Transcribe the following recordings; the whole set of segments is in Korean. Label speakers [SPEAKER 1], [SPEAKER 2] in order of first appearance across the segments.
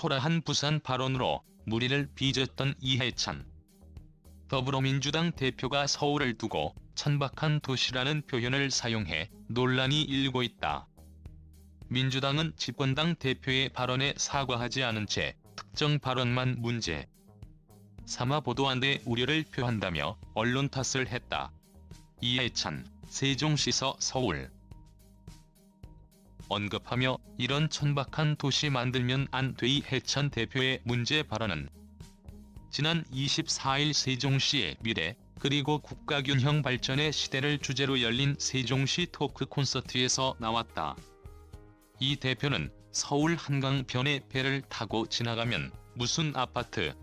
[SPEAKER 1] 초라한 부산 발언으로 물의를 빚었던 이해찬. 더불어민주당 대표가 서울을 두고 천박한 도시라는 표현을 사용해 논란이 일고 있다. 민주당은 집권당 대표의 발언에 사과하지 않은 채 특정 발언만 문제 삼아 보도한 데 우려를 표한다며 언론 탓을 했다. 이해찬, 세종시서 서울 언급하며 이런 천박한 도시 만들면 안 돼. 이해찬 대표의 문제 발언은 지난 24일 세종시의 미래 그리고 국가균형 발전의 시대를 주제로 열린 세종시 토크 콘서트에서 나왔다. 이 대표는 서울 한강변에 배를 타고 지나가면 무슨 아파트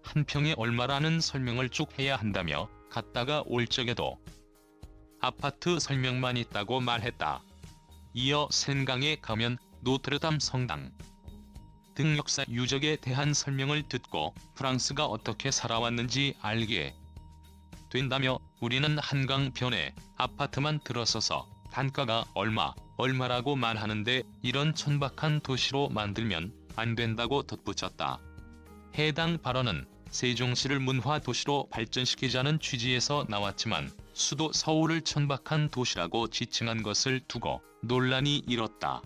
[SPEAKER 1] 한 평에 얼마라는 설명을 쭉 해야 한다며 갔다가 올 적에도 아파트 설명만 있다고 말했다. 이어 센강에 가면 노트르담 성당 등 역사 유적에 대한 설명을 듣고 프랑스가 어떻게 살아왔는지 알게 된다며 우리는 한강변에 아파트만 들어서서 단가가 얼마라고 말하는데 이런 천박한 도시로 만들면 안 된다고 덧붙였다. 해당 발언은 세종시를 문화도시로 발전시키자는 취지에서 나왔지만 수도 서울을 천박한 도시라고 지칭한 것을 두고 논란이 일었다.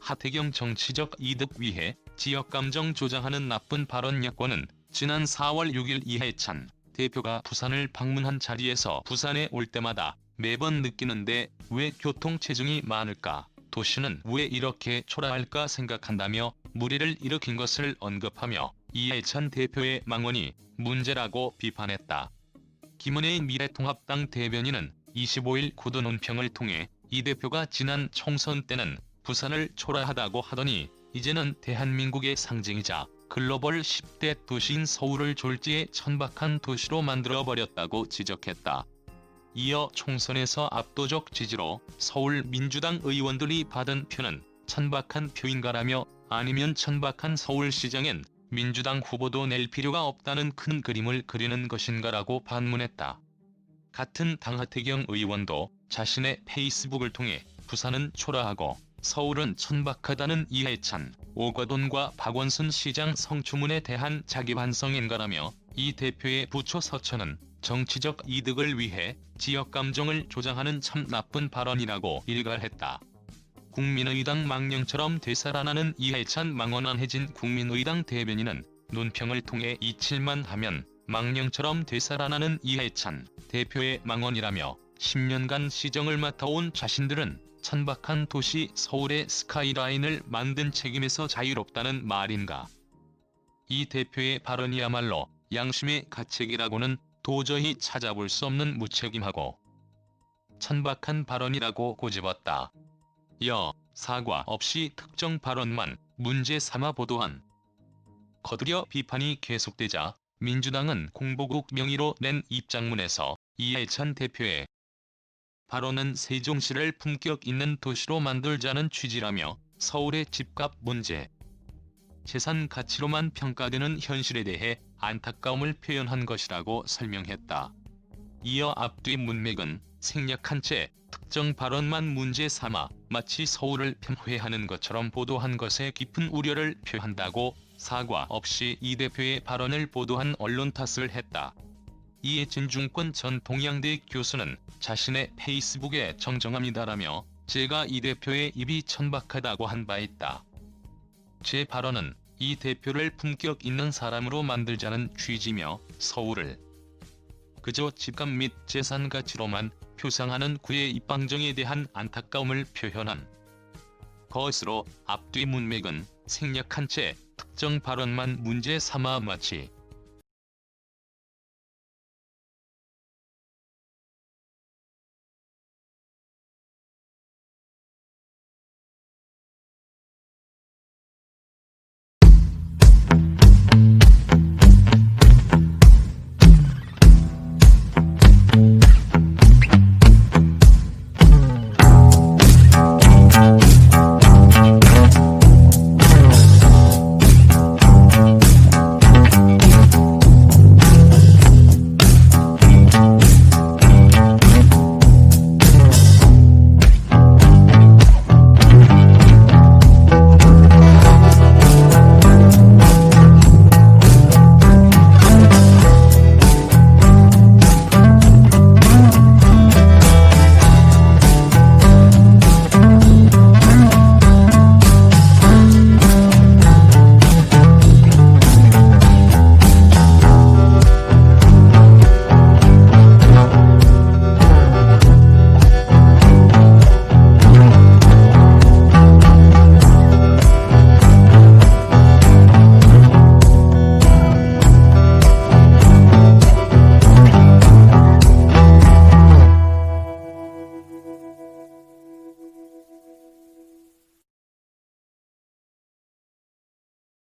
[SPEAKER 1] 하태경 정치적 이득 위해 지역감정 조장하는 나쁜 발언 여권은 지난 4월 6일 이해찬 대표가 부산을 방문한 자리에서 부산에 올 때마다 매번 느끼는데 왜 교통체증이 많을까? 도시는 왜 이렇게 초라할까 생각한다며 물의를 일으킨 것을 언급하며 이해찬 대표의 망언이 문제라고 비판했다. 김은혜 미래통합당 대변인은 25일 구도 논평을 통해 이 대표가 지난 총선 때는 부산을 초라하다고 하더니 이제는 대한민국의 상징이자 글로벌 10대 도시인 서울을 졸지에 천박한 도시로 만들어버렸다고 지적했다. 이어 총선에서 압도적 지지로 서울 민주당 의원들이 받은 표는 천박한 표인가라며 아니면 천박한 서울시장엔 민주당 후보도 낼 필요가 없다는 큰 그림을 그리는 것인가라고 반문했다. 같은 당 하태경 의원도 자신의 페이스북을 통해 부산은 초라하고 서울은 천박하다는 이해찬, 오거돈과 박원순 시장 성추문에 대한 자기 반성인가라며 이 대표의 부처 서천은 정치적 이득을 위해 지역감정을 조장하는 참 나쁜 발언이라고 일갈했다. 국민의당 망령처럼 되살아나는 이해찬 망언. 안혜진 국민의당 대변인은 논평을 통해 이칠만 하면 망령처럼 되살아나는 이해찬 대표의 망언이라며 10년간 시정을 맡아온 자신들은 천박한 도시 서울의 스카이라인을 만든 책임에서 자유롭다는 말인가. 이 대표의 발언이야말로 양심의 가책이라고는 도저히 찾아볼 수 없는 무책임하고 천박한 발언이라고 고집었다. 이어 사과 없이 특정 발언만 문제 삼아 보도한 거드려 비판이 계속되자 민주당은 공보국 명의로 낸 입장문에서 이해찬 대표의 발언은 세종시를 품격 있는 도시로 만들자는 취지라며 서울의 집값 문제, 재산 가치로만 평가되는 현실에 대해 안타까움을 표현한 것이라고 설명했다. 이어 앞뒤 문맥은 생략한 채 특정 발언만 문제 삼아 마치 서울을 폄훼하는 것처럼 보도한 것에 깊은 우려를 표한다고 사과 없이 이 대표의 발언을 보도한 언론 탓을 했다. 이에 진중권 전 동양대 교수는 자신의 페이스북에 정정합니다라며 제가 이 대표의 입이 천박하다고 한 바 있다. 제 발언은 이 대표를 품격 있는 사람으로 만들자는 취지며 서울을 그저 집값 및 재산 가치로만 표상하는 그의 입방정에 대한 안타까움을 표현한 것으로 앞뒤 문맥은 생략한 채 특정 발언만 문제 삼아 마치